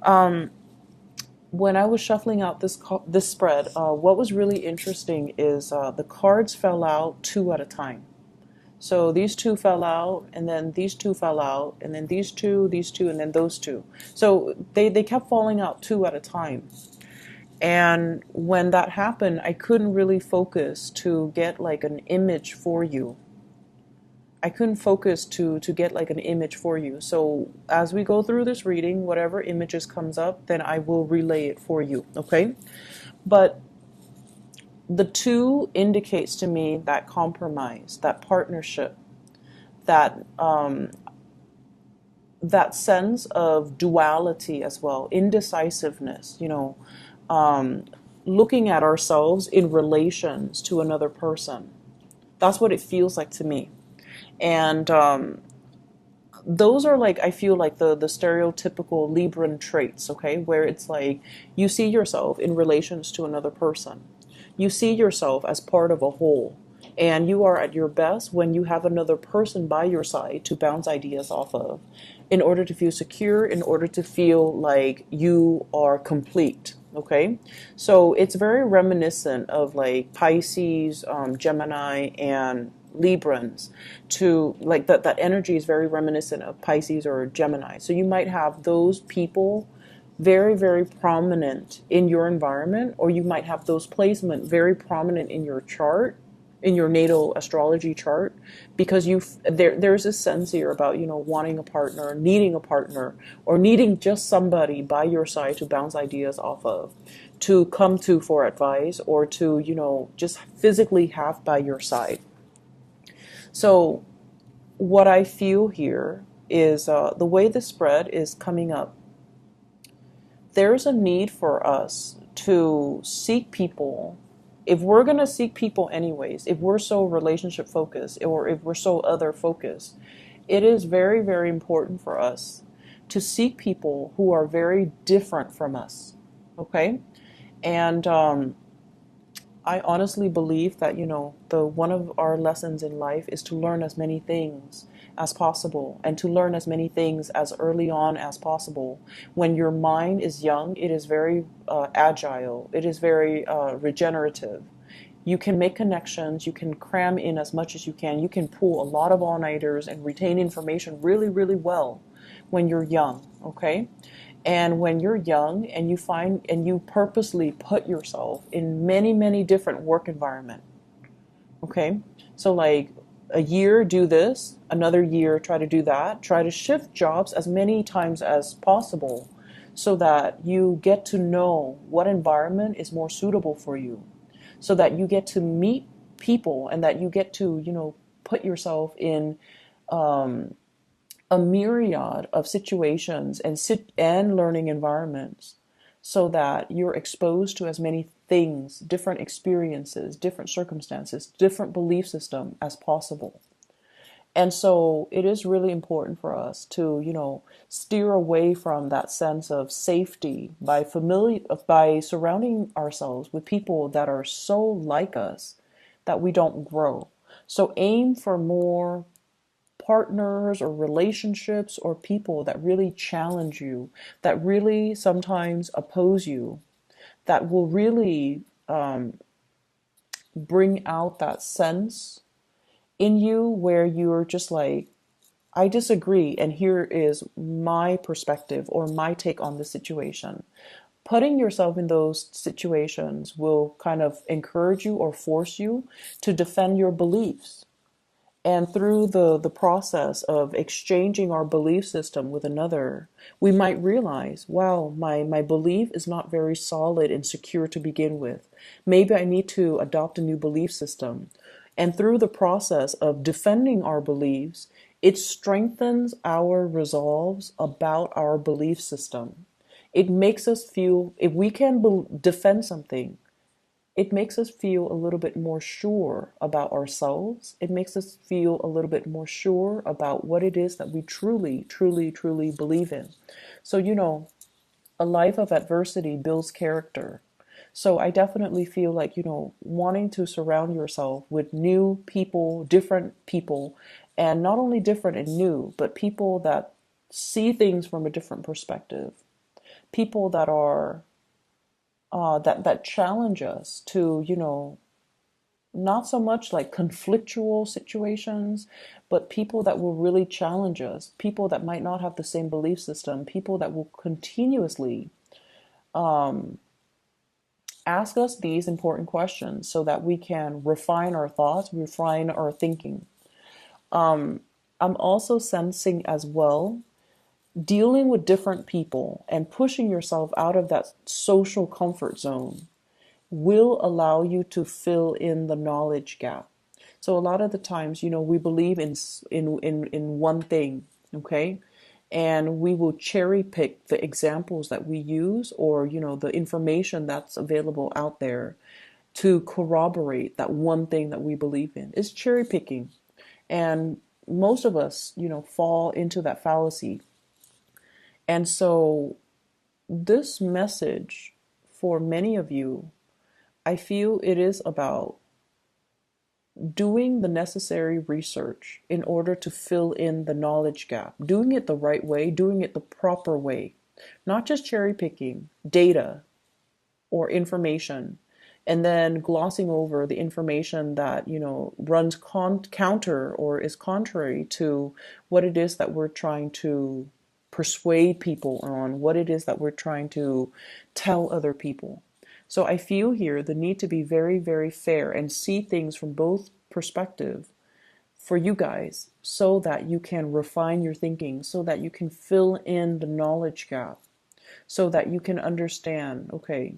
When I was shuffling out this spread, what was really interesting is the cards fell out two at a time. So these two fell out, and then these two fell out, and then these two, and then those two. So they kept falling out two at a time. And when that happened, I couldn't really focus to get like an image for you. I couldn't focus to get like an image for you. So as we go through this reading, whatever images comes up, then I will relay it for you, okay? But the two indicates to me that compromise, that partnership, that that sense of duality as well, indecisiveness, looking at ourselves in relations to another person. That's what it feels like to me. And those are like, I feel like the stereotypical Libran traits, okay, where it's like you see yourself in relations to another person. You see yourself as part of a whole. And you are at your best when you have another person by your side to bounce ideas off of, in order to feel secure, in order to feel like you are complete. Okay, so it's very reminiscent of like Pisces, Gemini, and Librans. To like that energy is very reminiscent of Pisces or Gemini. So you might have those people very, very prominent in your environment, or you might have those placement very prominent in your chart, in your natal astrology chart, because there's a sense here about wanting a partner, needing a partner, or needing just somebody by your side to bounce ideas off of, to come to for advice, or to just physically have by your side. So what I feel here is the way the spread is coming up, there's a need for us to seek people. If we're going to seek people anyways, if we're so relationship focused, or if we're so other focused, it is very, very important for us to seek people who are very different from us. Okay? And I honestly believe that, the one of our lessons in life is to learn as many things as possible, and to learn as many things as early on as possible. When your mind is young, it is very agile. It is very regenerative. You can make connections. You can cram in as much as you can. You can pull a lot of all-nighters and retain information really, really well when you're young, okay? And when you're young and you find and you purposely put yourself in many, many different work environment, okay? So like a year do this, another year try to do that, try to shift jobs as many times as possible, so that you get to know what environment is more suitable for you, so that you get to meet people, and that you get to put yourself in a myriad of situations and learning environments, so that you're exposed to as many things, different experiences, different circumstances, different belief system as possible. And so it is really important for us to, steer away from that sense of safety by surrounding ourselves with people that are so like us that we don't grow. So aim for more partners or relationships or people that really challenge you, that really sometimes oppose you, that will really bring out that sense in you where you're just like, I disagree, and here is my perspective or my take on the situation. Putting yourself in those situations will kind of encourage you or force you to defend your beliefs. And through the process of exchanging our belief system with another, we might realize, wow, my belief is not very solid and secure to begin with. Maybe I need to adopt a new belief system. And through the process of defending our beliefs, it strengthens our resolves about our belief system. It makes us feel, if we can defend something, it makes us feel a little bit more sure about ourselves. It makes us feel a little bit more sure about what it is that we truly, truly, truly believe in. So, a life of adversity builds character. So I definitely feel like, wanting to surround yourself with new people, different people, and not only different and new, but people that see things from a different perspective, people that are that challenge us to, not so much like conflictual situations, but people that will really challenge us, people that might not have the same belief system, people that will continuously ask us these important questions so that we can refine our thoughts, refine our thinking. I'm also sensing as well dealing with different people and pushing yourself out of that social comfort zone will allow you to fill in the knowledge gap. So a lot of the times, we believe in one thing, okay? And we will cherry pick the examples that we use, or the information that's available out there to corroborate that one thing that we believe in. It's cherry picking. And most of us, fall into that fallacy. And so this message for many of you, I feel it is about doing the necessary research in order to fill in the knowledge gap, doing it the right way, doing it the proper way, not just cherry picking data or information and then glossing over the information that, runs counter or is contrary to what it is that we're trying to persuade people on, what it is that we're trying to tell other people. So I feel here the need to be very, very fair and see things from both perspectives for you guys so that you can refine your thinking, so that you can fill in the knowledge gap, so that you can understand, okay,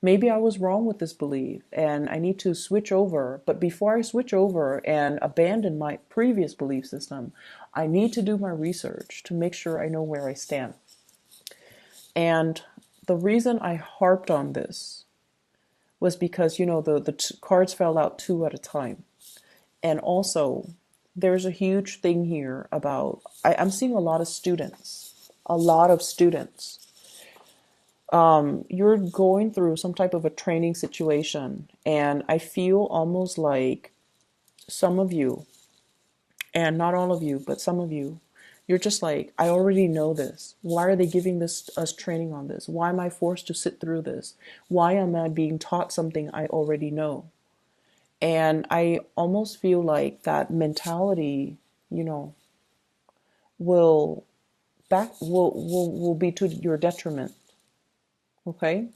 maybe I was wrong with this belief and I need to switch over. But before I switch over and abandon my previous belief system, I need to do my research to make sure I know where I stand. And the reason I harped on this was because, the cards fell out two at a time. And also, there's a huge thing here about, I'm seeing a lot of students. You're going through some type of a training situation, and I feel almost like some of you, and not all of you, but some of you, you're just like, I already know this. Why are they giving us training on this? Why am I forced to sit through this? Why am I being taught something I already know? And I almost feel like that mentality, will will be to your detriment. Okay?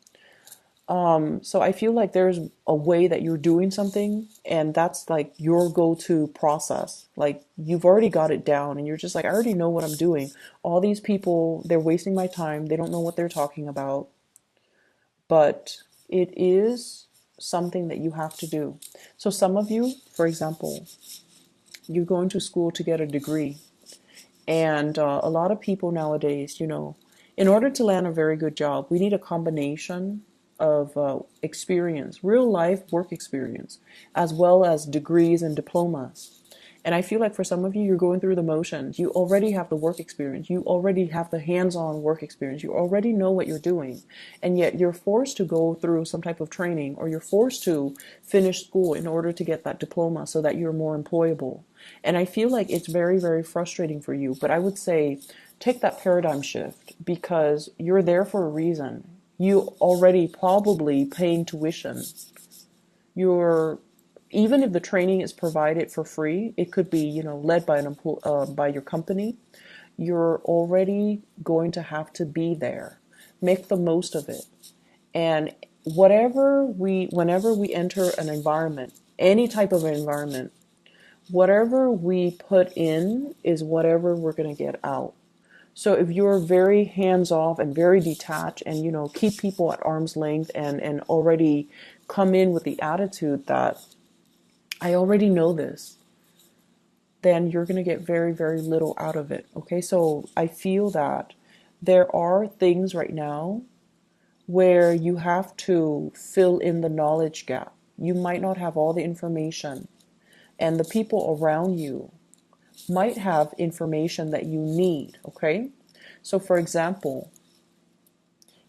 So I feel like there's a way that you're doing something, and that's like your go-to process. Like you've already got it down, and you're just like, I already know what I'm doing. All these people, they're wasting my time. They don't know what they're talking about. But it is something that you have to do. So some of you, for example, you're going to school to get a degree. And a lot of people nowadays, in order to land a very good job, we need a combination of experience, real life work experience, as well as degrees and diplomas. And I feel like for some of you, you're going through the motions. You already have the work experience. You already have the hands-on work experience. You already know what you're doing. And yet you're forced to go through some type of training, or you're forced to finish school in order to get that diploma so that you're more employable. And I feel like it's very, very frustrating for you. But I would say take that paradigm shift, because you're there for a reason. You already probably paying tuition. You're Even if the training is provided for free, it could be, led by by your company. You're already going to have to be there. Make the most of it. And whenever we enter an environment, any type of environment, whatever we put in is whatever we're going to get out. So if you're very hands off and very detached, and keep people at arm's length, and already come in with the attitude that I already know this, then you're going to get very, very little out of it. Okay, so I feel that there are things right now where you have to fill in the knowledge gap. You might not have all the information, and the people around you might have information that you need. Okay, so for example,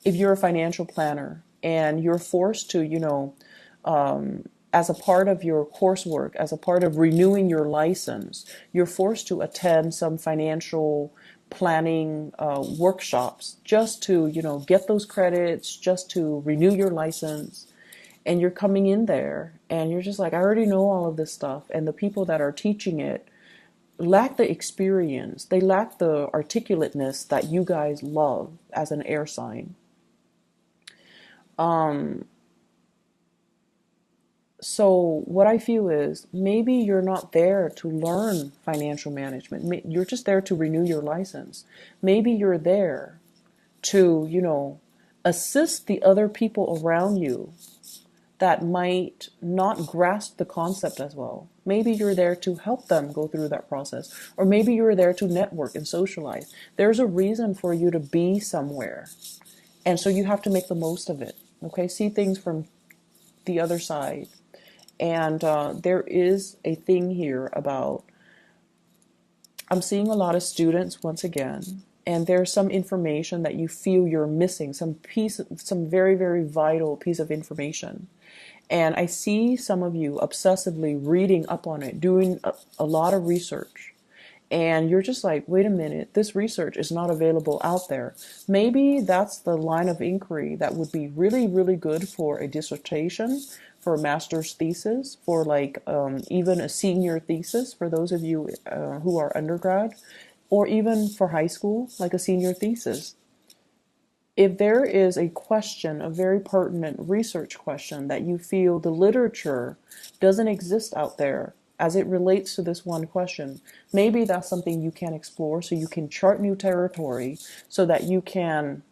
if you're a financial planner and you're forced to, as a part of your coursework, as a part of renewing your license, you're forced to attend some financial planning workshops just to, get those credits, just to renew your license. And you're coming in there and you're just like, I already know all of this stuff. And the people that are teaching it lack the experience. They lack the articulateness that you guys love as an air sign. So what I feel is maybe you're not there to learn financial management. You're just there to renew your license. Maybe you're there to, assist the other people around you that might not grasp the concept as well. Maybe you're there to help them go through that process. Or maybe you're there to network and socialize. There's a reason for you to be somewhere. And so you have to make the most of it. Okay? See things from the other side. And there is a thing here about, I'm seeing a lot of students once again, and there's some information that you feel you're missing, some very, very vital piece of information. And I see some of you obsessively reading up on it, doing a lot of research. And you're just like, wait a minute, this research is not available out there. Maybe that's the line of inquiry that would be really, really good for a dissertation, for a master's thesis, for like even a senior thesis for those of you who are undergrad, or even for high school, like a senior thesis. If there is a question, a very pertinent research question that you feel the literature doesn't exist out there as it relates to this one question, maybe that's something you can explore so you can chart new territory so that you can,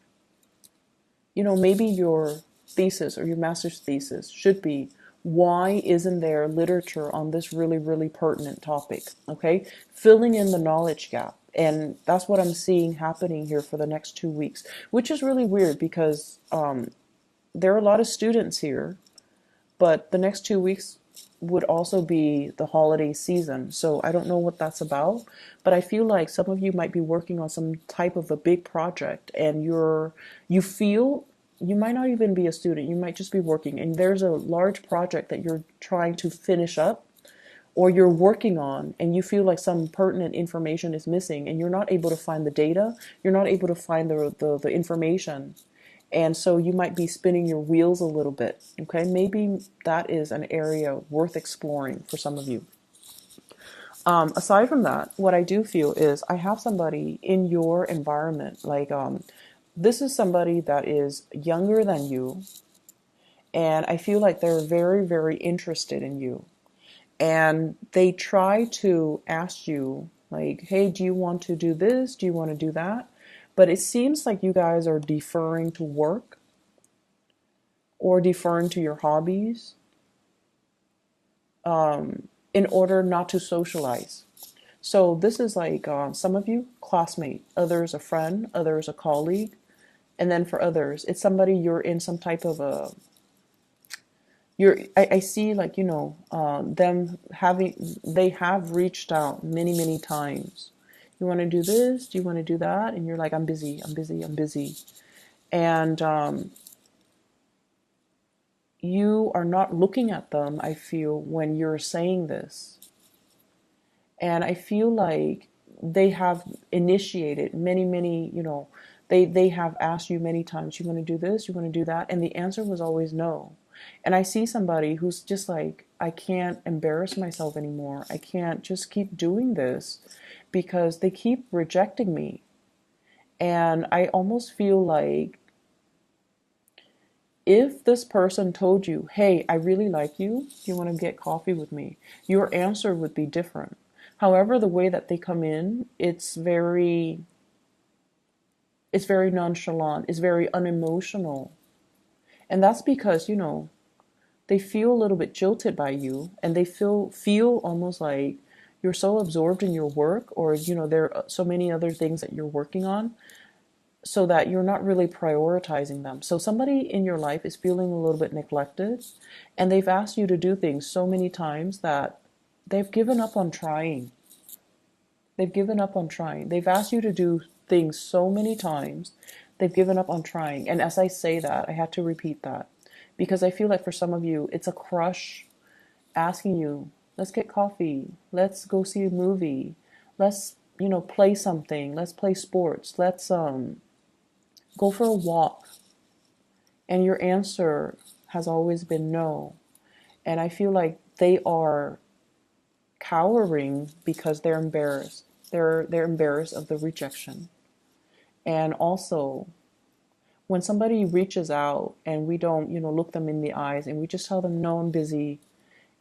maybe your thesis or your master's thesis should be, why isn't there literature on this really, really pertinent topic? Okay, filling in the knowledge gap. And that's what I'm seeing happening here for the next 2 weeks, which is really weird because there are a lot of students here, but the next 2 weeks would also be the holiday season. So I don't know what that's about, but I feel like some of you might be working on some type of a big project and you feel you might not even be a student. You might just be working and there's a large project that you're trying to finish up or you're working on and you feel like some pertinent information is missing and you're not able to find the data, you're not able to find the information. And so you might be spinning your wheels a little bit, okay? Maybe that is an area worth exploring for some of you. Aside from that, what I do feel is I have somebody in your environment, like this is somebody that is younger than you, and I feel like they're very, very interested in you. And they try to ask you, like, hey, do you want to do this? Do you want to do that? But it seems like you guys are deferring to work or deferring to your hobbies in order not to socialize. So this is like some of you, classmate, others a friend, others a colleague. And then for others, it's somebody you're in some type of a I see like, them they have reached out many, many times. You want to do this? Do you want to do that? And you're like, I'm busy, I'm busy, I'm busy. And you are not looking at them, I feel, when you're saying this. And I feel like they have initiated many, many, they have asked you many times, you want to do this? You want to do that? And the answer was always no. And I see somebody who's just like, I can't embarrass myself anymore. I can't just keep doing this because they keep rejecting me. And I almost feel like if this person told you, hey, I really like you, do you want to get coffee with me? Your answer would be different. However, the way that they come in, it's very nonchalant, it's very unemotional. And that's because, they feel a little bit jilted by you and they feel almost like you're so absorbed in your work or, there are so many other things that you're working on so that you're not really prioritizing them. So somebody in your life is feeling a little bit neglected and they've asked you to do things so many times that they've given up on trying. They've given up on trying. They've asked you to do things so many times, they've given up on trying. And as I say that, I had to repeat that because I feel like for some of you, it's a crush asking you, let's get coffee, let's go see a movie, let's, play something. Let's play sports. Let's go for a walk. And your answer has always been no. And I feel like they are cowering because they're embarrassed. They're embarrassed of the rejection. And also, when somebody reaches out and we don't, look them in the eyes and we just tell them, no, I'm busy,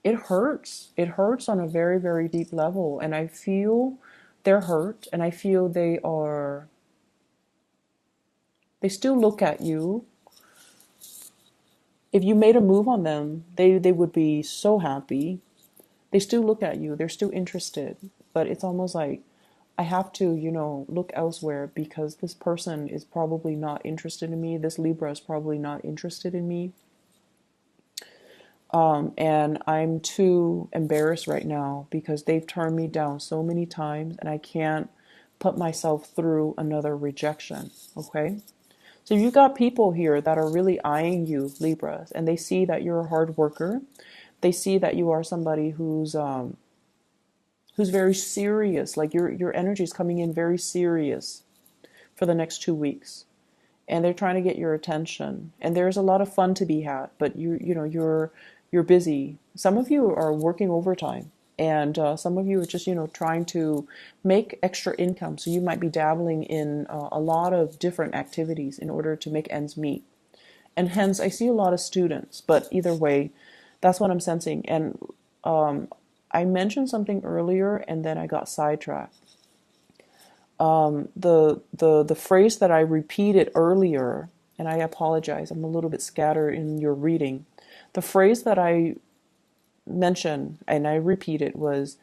it hurts. It hurts on a very, very deep level. And I feel they're hurt, and I feel they still look at you. If you made a move on them, they would be so happy. They still look at you. They're still interested. But it's almost like I have to, look elsewhere because this person is probably not interested in me. This Libra is probably not interested in me. And I'm too embarrassed right now because they've turned me down so many times and I can't put myself through another rejection. Okay? So you got people here that are really eyeing you, Libras, and they see that you're a hard worker. They see that you are somebody who's very serious. Like your energy is coming in very serious for the next 2 weeks, and they're trying to get your attention. And there's a lot of fun to be had, but you're busy. Some of you are working overtime, and some of you are just trying to make extra income. So you might be dabbling in a lot of different activities in order to make ends meet. And hence, I see a lot of students. But either way, that's what I'm sensing. And I mentioned something earlier, and then I got sidetracked. The phrase that I repeated earlier, and I apologize, I'm a little bit scattered in your reading. The phrase that I mentioned and I repeated was,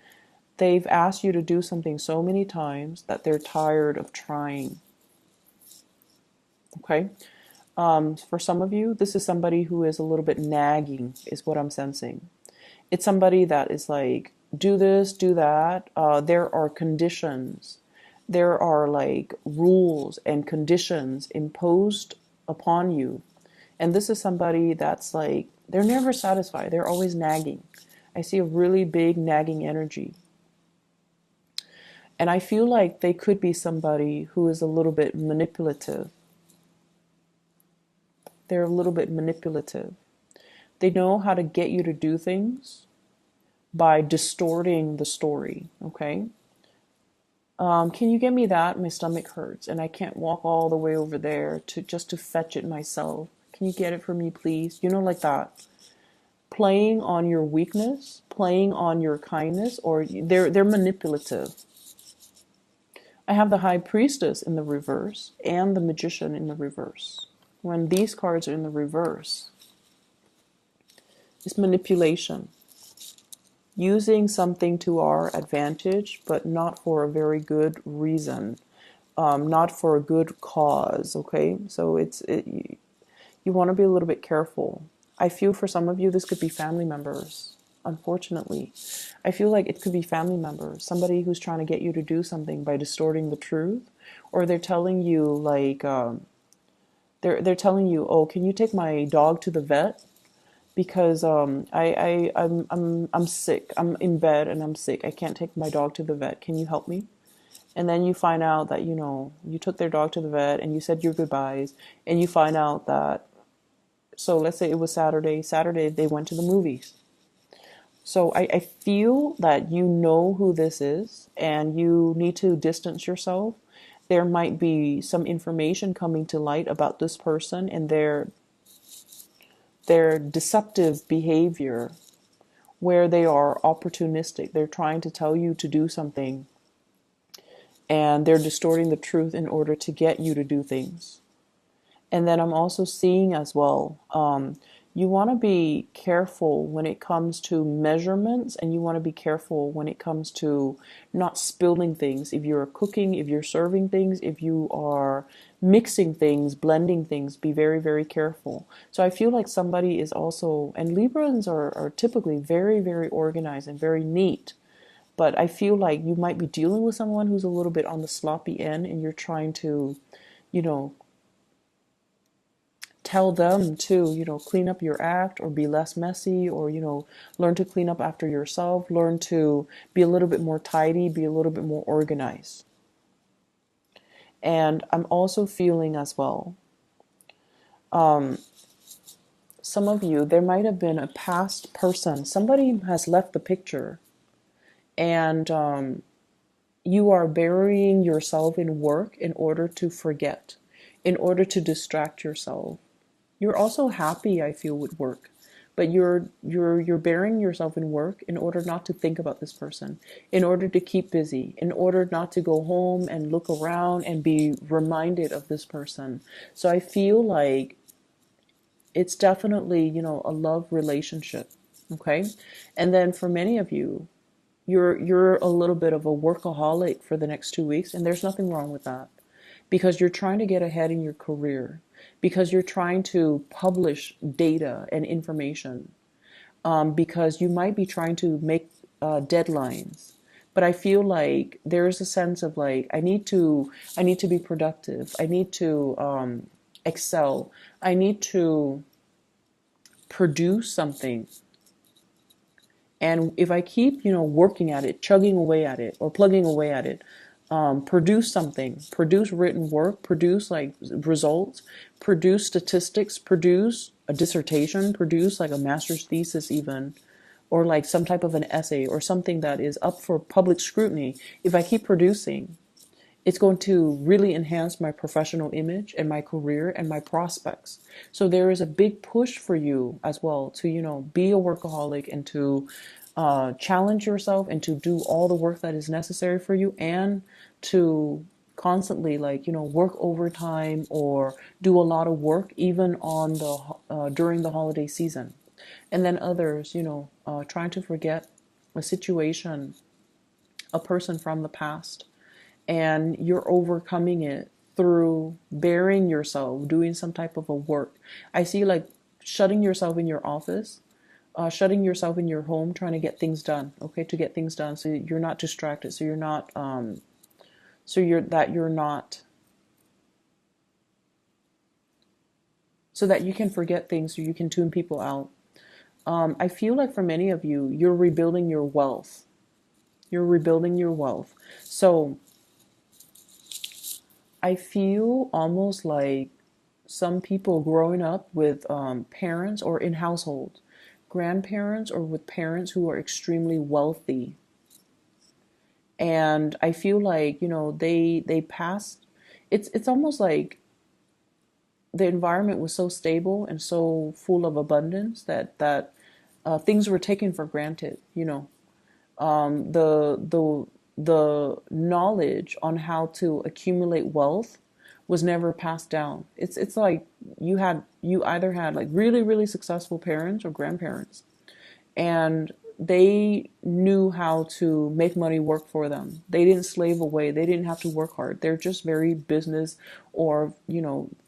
they've asked you to do something so many times that they're tired of trying. Okay? For some of you, this is somebody who is a little bit nagging, is what I'm sensing. It's somebody that is like, do this, do that. There are conditions. There are like rules and conditions imposed upon you. And this is somebody that's like, they're never satisfied. They're always nagging. I see a really big nagging energy. And I feel like they could be somebody who is a little bit manipulative. They're a little bit manipulative. They know how to get you to do things by distorting the story, okay? Can you get me that? My stomach hurts and I can't walk all the way over there to fetch it myself. Can you get it for me, please? Like that. Playing on your weakness, playing on your kindness, or they're manipulative. I have the High Priestess in the reverse and the Magician in the reverse. When these cards are in the reverse, it's manipulation. Using something to our advantage, but not for a very good reason. Not for a good cause, okay? So you want to be a little bit careful. I feel for some of you, this could be family members, unfortunately. I feel like it could be family members, somebody who's trying to get you to do something by distorting the truth, or they're telling you like, they're telling you, oh, can you take my dog to the vet? Because I'm sick. I'm in bed and I'm sick. I can't take my dog to the vet. Can you help me? And then you find out that, you took their dog to the vet and you said your goodbyes, and you find out that, so let's say it was Saturday. Saturday, they went to the movies. So I feel that you know who this is and you need to distance yourself. There might be some information coming to light about this person and their deceptive behavior, where they are opportunistic. They're trying to tell you to do something and they're distorting the truth in order to get you to do things. And then I'm also seeing as well, you want to be careful when it comes to measurements, and you want to be careful when it comes to not spilling things. If you're cooking, if you're serving things, if you are mixing things, blending things, be very, very careful. So I feel like somebody is also, and Librans are typically very, very organized and very neat. But I feel like you might be dealing with someone who's a little bit on the sloppy end, and you're trying to, tell them to, clean up your act or be less messy, or, learn to clean up after yourself, learn to be a little bit more tidy, be a little bit more organized. And I'm also feeling as well, um, some of you, there might have been a past person. Somebody has left the picture, and you are burying yourself in work in order to forget, in order to distract yourself. You're also happy, I feel, with work, but you're burying yourself in work in order not to think about this person, in order to keep busy, in order not to go home and look around and be reminded of this person. So I feel like it's definitely, a love relationship. Okay. And then for many of you, you're a little bit of a workaholic for the next 2 weeks, and there's nothing wrong with that, because you're trying to get ahead in your career, because you're trying to publish data and information, because you might be trying to make deadlines. But I feel like there's a sense of like, I need to be productive. I need to excel. I need to produce something. And if I keep, working at it, chugging away at it, or plugging away at it, produce something, produce written work, produce like results, produce statistics, produce a dissertation, produce like a master's thesis even, or like some type of an essay or something that is up for public scrutiny. If I keep producing, it's going to really enhance my professional image and my career and my prospects. So there is a big push for you as well to, be a workaholic and to challenge yourself and to do all the work that is necessary for you, and to constantly like, work overtime or do a lot of work even on the during the holiday season. And then others, trying to forget a situation, a person from the past, and you're overcoming it through burying yourself, doing some type of a work. I see like shutting yourself in your office, shutting yourself in your home, trying to get things done, okay, to get things done so you're not distracted, so you're not, so that you can forget things, so you can tune people out. I feel like for many of you, you're rebuilding your wealth. You're rebuilding your wealth. So I feel almost like some people growing up with parents or in households, grandparents, or with parents who are extremely wealthy. And I feel like, they passed. It's almost like the environment was so stable and so full of abundance that things were taken for granted. The knowledge on how to accumulate wealth was never passed down. It's like you either had like really, really successful parents or grandparents, and they knew how to make money work for them. They didn't slave away. They didn't have to work hard. They're just very business or,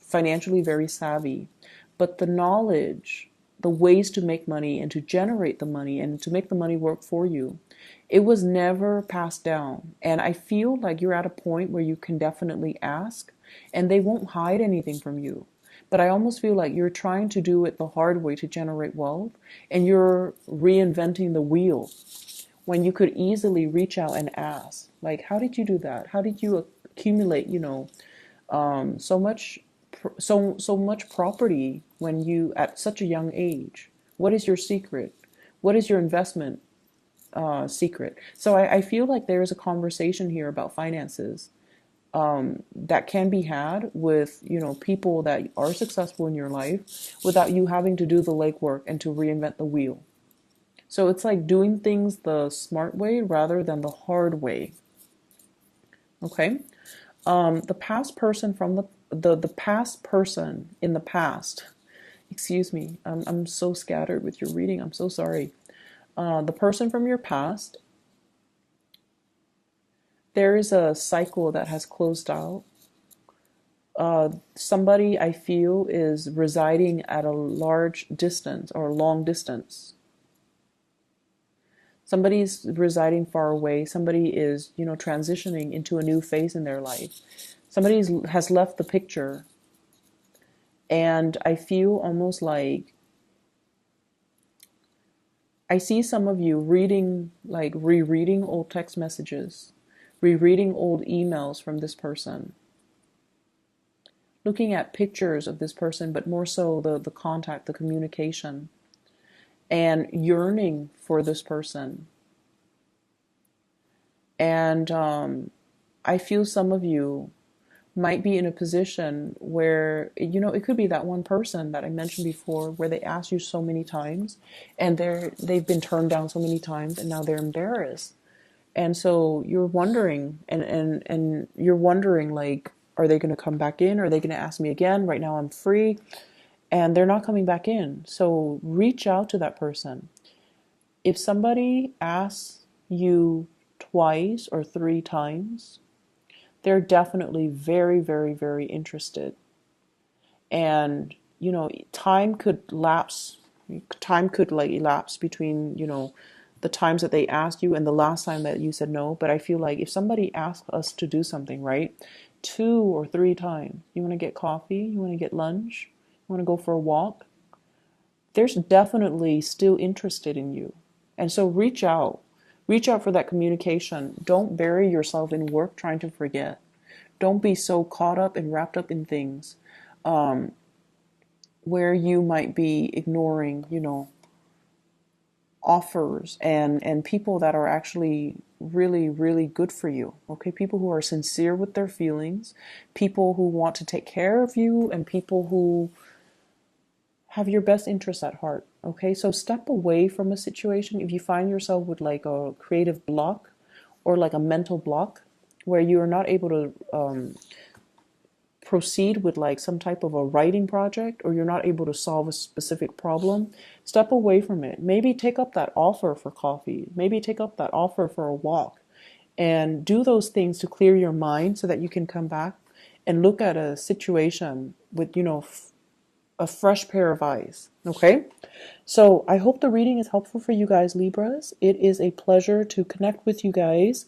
financially very savvy. But the knowledge, the ways to make money and to generate the money and to make the money work for you, it was never passed down. And I feel like you're at a point where you can definitely ask, and they won't hide anything from you. But I almost feel like you're trying to do it the hard way to generate wealth, and you're reinventing the wheel when you could easily reach out and ask, like, how did you do that? How did you accumulate, so much, so much property when you at such a young age? What is your secret? What is your investment secret? So I feel like there is a conversation here about finances that can be had with, people that are successful in your life without you having to do the legwork and to reinvent the wheel. So it's like doing things the smart way rather than the hard way. Okay. The past person from the past person in the past, excuse me, I'm so scattered with your reading. I'm so sorry. The person from your past, there is a cycle that has closed out. Somebody I feel is residing at a large distance or long distance. Somebody's residing far away. Somebody is, transitioning into a new phase in their life. Somebody has left the picture. And I feel almost like I see some of you reading, like rereading old text messages, rereading old emails from this person. looking at pictures of this person, but more so the contact, the communication, and yearning for this person. And I feel some of you might be in a position where, it could be that one person that I mentioned before, where they asked you so many times and they've been turned down so many times, and now they're embarrassed. And so you're wondering, and you're wondering, like, are they going to come back in? Are they going to ask me again? Right now I'm free. And they're not coming back in. So reach out to that person. If somebody asks you twice or three times, they're definitely very, very, very interested. And, time could lapse. Time could like elapse between, the times that they asked you and the last time that you said no. But I feel like if somebody asks us to do something, right, 2 or 3 times, you want to get coffee, you want to get lunch, you want to go for a walk, there's definitely still interested in you. And so reach out. Reach out for that communication. Don't bury yourself in work trying to forget. Don't be so caught up and wrapped up in things where you might be ignoring, offers and people that are actually really, really good for you. Okay, people who are sincere with their feelings, people who want to take care of you, and people who have your best interests at heart. Okay, so step away from a situation if you find yourself with like a creative block or like a mental block where you are not able to proceed with like some type of a writing project, or you're not able to solve a specific problem. Step away from it. Maybe take up that offer for coffee. Maybe take up that offer for a walk, and do those things to clear your mind so that you can come back and look at a situation with, a fresh pair of eyes. Okay? So I hope the reading is helpful for you guys, Libras. It is a pleasure to connect with you guys.